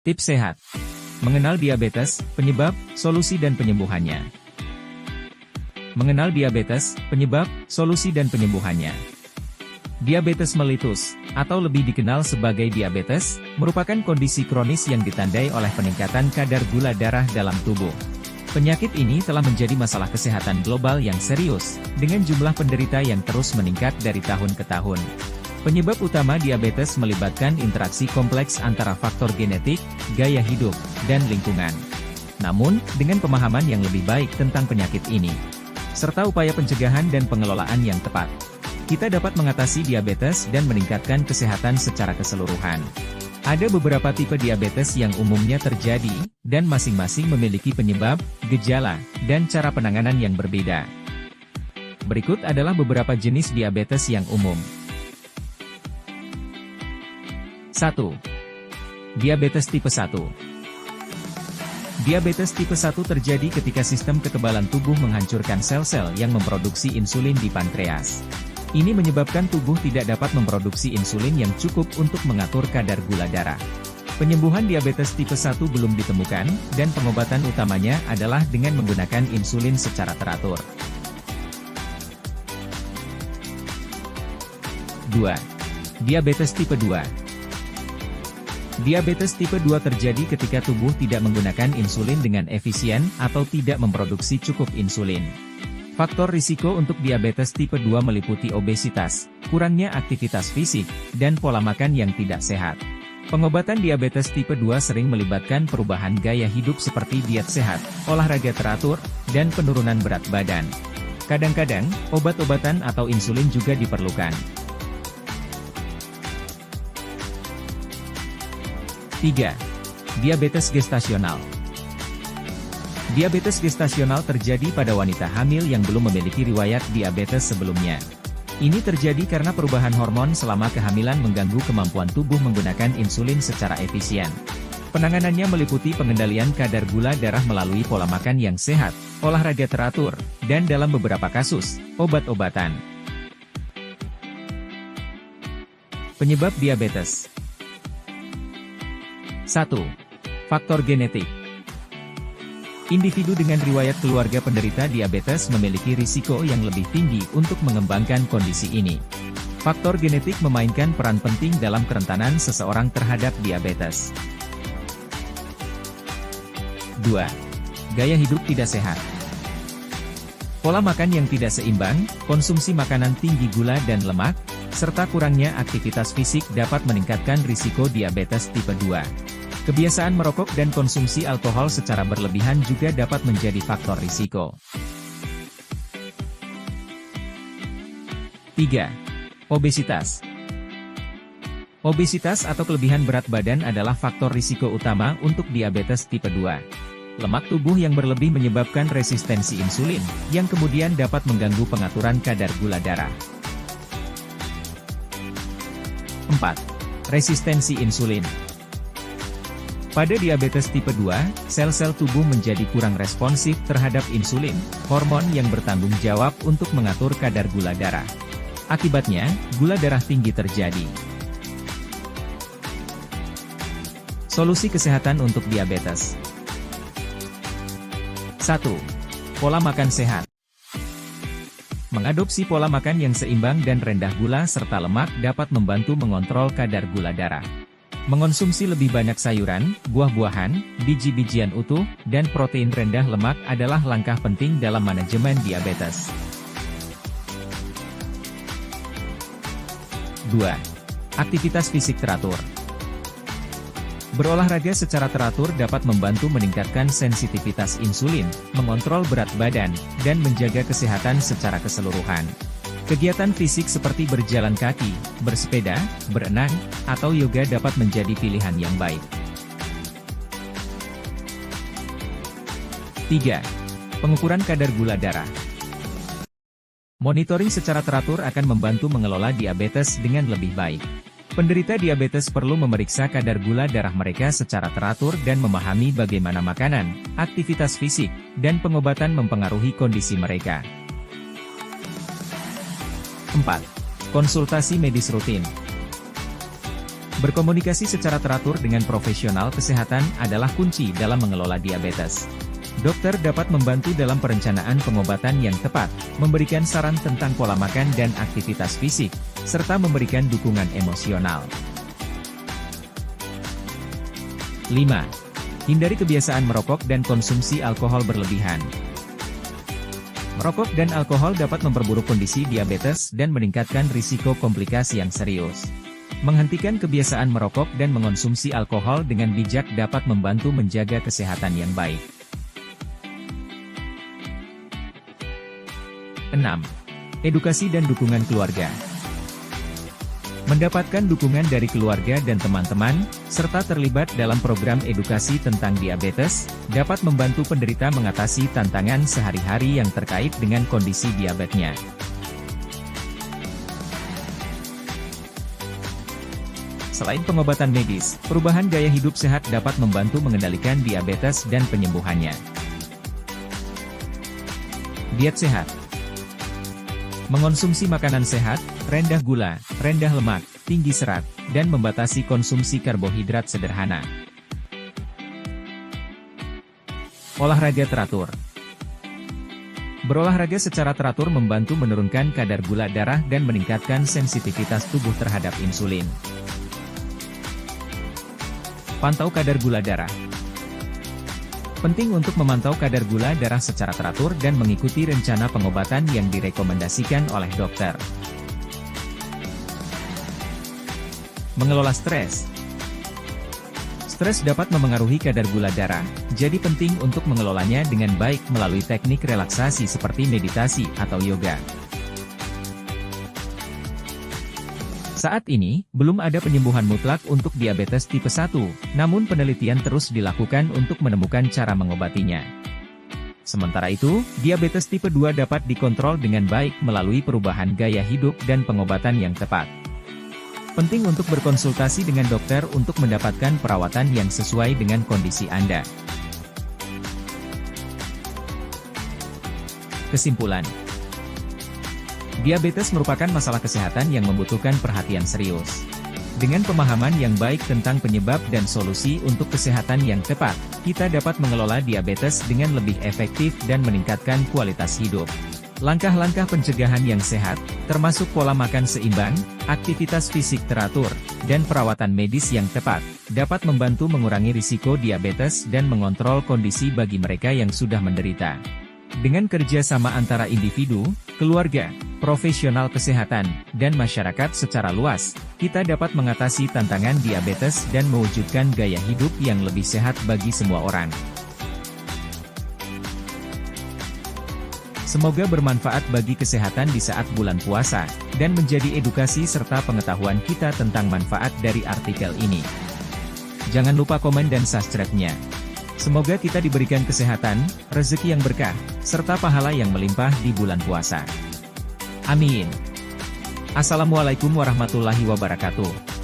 Tips sehat. Mengenal diabetes, penyebab, solusi dan penyembuhannya. Mengenal diabetes, penyebab, solusi dan penyembuhannya. Diabetes mellitus, atau lebih dikenal sebagai diabetes, merupakan kondisi kronis yang ditandai oleh peningkatan kadar gula darah dalam tubuh. Penyakit ini telah menjadi masalah kesehatan global yang serius, dengan jumlah penderita yang terus meningkat dari tahun ke tahun. Penyebab utama diabetes melibatkan interaksi kompleks antara faktor genetik, gaya hidup, dan lingkungan. Namun, dengan pemahaman yang lebih baik tentang penyakit ini, serta upaya pencegahan dan pengelolaan yang tepat, kita dapat mengatasi diabetes dan meningkatkan kesehatan secara keseluruhan. Ada beberapa tipe diabetes yang umumnya terjadi, dan masing-masing memiliki penyebab, gejala, dan cara penanganan yang berbeda. Berikut adalah beberapa jenis diabetes yang umum. 1. Diabetes tipe 1. Diabetes tipe 1 terjadi ketika sistem kekebalan tubuh menghancurkan sel-sel yang memproduksi insulin di pankreas. Ini menyebabkan tubuh tidak dapat memproduksi insulin yang cukup untuk mengatur kadar gula darah. Penyembuhan diabetes tipe 1 belum ditemukan, dan pengobatan utamanya adalah dengan menggunakan insulin secara teratur. 2. Diabetes tipe 2. Diabetes tipe 2 terjadi ketika tubuh tidak menggunakan insulin dengan efisien atau tidak memproduksi cukup insulin. Faktor risiko untuk diabetes tipe 2 meliputi obesitas, kurangnya aktivitas fisik, dan pola makan yang tidak sehat. Pengobatan diabetes tipe 2 sering melibatkan perubahan gaya hidup seperti diet sehat, olahraga teratur, dan penurunan berat badan. Kadang-kadang, obat-obatan atau insulin juga diperlukan. 3. Diabetes gestasional. Diabetes gestasional terjadi pada wanita hamil yang belum memiliki riwayat diabetes sebelumnya. Ini terjadi karena perubahan hormon selama kehamilan mengganggu kemampuan tubuh menggunakan insulin secara efisien. Penanganannya meliputi pengendalian kadar gula darah melalui pola makan yang sehat, olahraga teratur, dan dalam beberapa kasus, obat-obatan. Penyebab diabetes. 1. Faktor genetik. Individu dengan riwayat keluarga penderita diabetes memiliki risiko yang lebih tinggi untuk mengembangkan kondisi ini. Faktor genetik memainkan peran penting dalam kerentanan seseorang terhadap diabetes. 2. Gaya hidup tidak sehat. Pola makan yang tidak seimbang, konsumsi makanan tinggi gula dan lemak, serta kurangnya aktivitas fisik dapat meningkatkan risiko diabetes tipe 2. Kebiasaan merokok dan konsumsi alkohol secara berlebihan juga dapat menjadi faktor risiko. 3. Obesitas. Obesitas atau kelebihan berat badan adalah faktor risiko utama untuk diabetes tipe 2. Lemak tubuh yang berlebih menyebabkan resistensi insulin, yang kemudian dapat mengganggu pengaturan kadar gula darah. 4. Resistensi insulin. Pada diabetes tipe 2, sel-sel tubuh menjadi kurang responsif terhadap insulin, hormon yang bertanggung jawab untuk mengatur kadar gula darah. Akibatnya, gula darah tinggi terjadi. Solusi kesehatan untuk diabetes. 1. Pola makan sehat. Mengadopsi pola makan yang seimbang dan rendah gula serta lemak dapat membantu mengontrol kadar gula darah. Mengonsumsi lebih banyak sayuran, buah-buahan, biji-bijian utuh, dan protein rendah lemak adalah langkah penting dalam manajemen diabetes. 2. Aktivitas fisik teratur. Berolahraga secara teratur dapat membantu meningkatkan sensitivitas insulin, mengontrol berat badan, dan menjaga kesehatan secara keseluruhan. Kegiatan fisik seperti berjalan kaki, bersepeda, berenang, atau yoga dapat menjadi pilihan yang baik. 3. Pengukuran kadar gula darah. Monitoring secara teratur akan membantu mengelola diabetes dengan lebih baik. Penderita diabetes perlu memeriksa kadar gula darah mereka secara teratur dan memahami bagaimana makanan, aktivitas fisik, dan pengobatan mempengaruhi kondisi mereka. 4. Konsultasi medis rutin. Berkomunikasi secara teratur dengan profesional kesehatan adalah kunci dalam mengelola diabetes. Dokter dapat membantu dalam perencanaan pengobatan yang tepat, memberikan saran tentang pola makan dan aktivitas fisik, serta memberikan dukungan emosional. 5. Hindari kebiasaan merokok dan konsumsi alkohol berlebihan. Merokok dan alkohol dapat memperburuk kondisi diabetes dan meningkatkan risiko komplikasi yang serius. Menghentikan kebiasaan merokok dan mengonsumsi alkohol dengan bijak dapat membantu menjaga kesehatan yang baik. 6. Edukasi dan dukungan keluarga. Mendapatkan dukungan dari keluarga dan teman-teman, serta terlibat dalam program edukasi tentang diabetes, dapat membantu penderita mengatasi tantangan sehari-hari yang terkait dengan kondisi diabetesnya. Selain pengobatan medis, perubahan gaya hidup sehat dapat membantu mengendalikan diabetes dan penyembuhannya. Diet sehat. Mengonsumsi makanan sehat, rendah gula, rendah lemak, tinggi serat, dan membatasi konsumsi karbohidrat sederhana. Olahraga teratur. Berolahraga secara teratur membantu menurunkan kadar gula darah dan meningkatkan sensitivitas tubuh terhadap insulin. Pantau kadar gula darah. Penting untuk memantau kadar gula darah secara teratur dan mengikuti rencana pengobatan yang direkomendasikan oleh dokter. Mengelola stres. Stres dapat memengaruhi kadar gula darah, jadi penting untuk mengelolanya dengan baik melalui teknik relaksasi seperti meditasi atau yoga. Saat ini, belum ada penyembuhan mutlak untuk diabetes tipe 1, namun penelitian terus dilakukan untuk menemukan cara mengobatinya. Sementara itu, diabetes tipe 2 dapat dikontrol dengan baik melalui perubahan gaya hidup dan pengobatan yang tepat. Penting untuk berkonsultasi dengan dokter untuk mendapatkan perawatan yang sesuai dengan kondisi Anda. Kesimpulan. Diabetes merupakan masalah kesehatan yang membutuhkan perhatian serius. Dengan pemahaman yang baik tentang penyebab dan solusi untuk kesehatan yang tepat, kita dapat mengelola diabetes dengan lebih efektif dan meningkatkan kualitas hidup. Langkah-langkah pencegahan yang sehat, termasuk pola makan seimbang, aktivitas fisik teratur, dan perawatan medis yang tepat, dapat membantu mengurangi risiko diabetes dan mengontrol kondisi bagi mereka yang sudah menderita. Dengan kerjasama antara individu, keluarga, profesional kesehatan, dan masyarakat secara luas, kita dapat mengatasi tantangan diabetes dan mewujudkan gaya hidup yang lebih sehat bagi semua orang. Semoga bermanfaat bagi kesehatan di saat bulan puasa, dan menjadi edukasi serta pengetahuan kita tentang manfaat dari artikel ini. Jangan lupa komen dan subscribe-nya. Semoga kita diberikan kesehatan, rezeki yang berkah, serta pahala yang melimpah di bulan puasa. Amin. Assalamualaikum warahmatullahi wabarakatuh.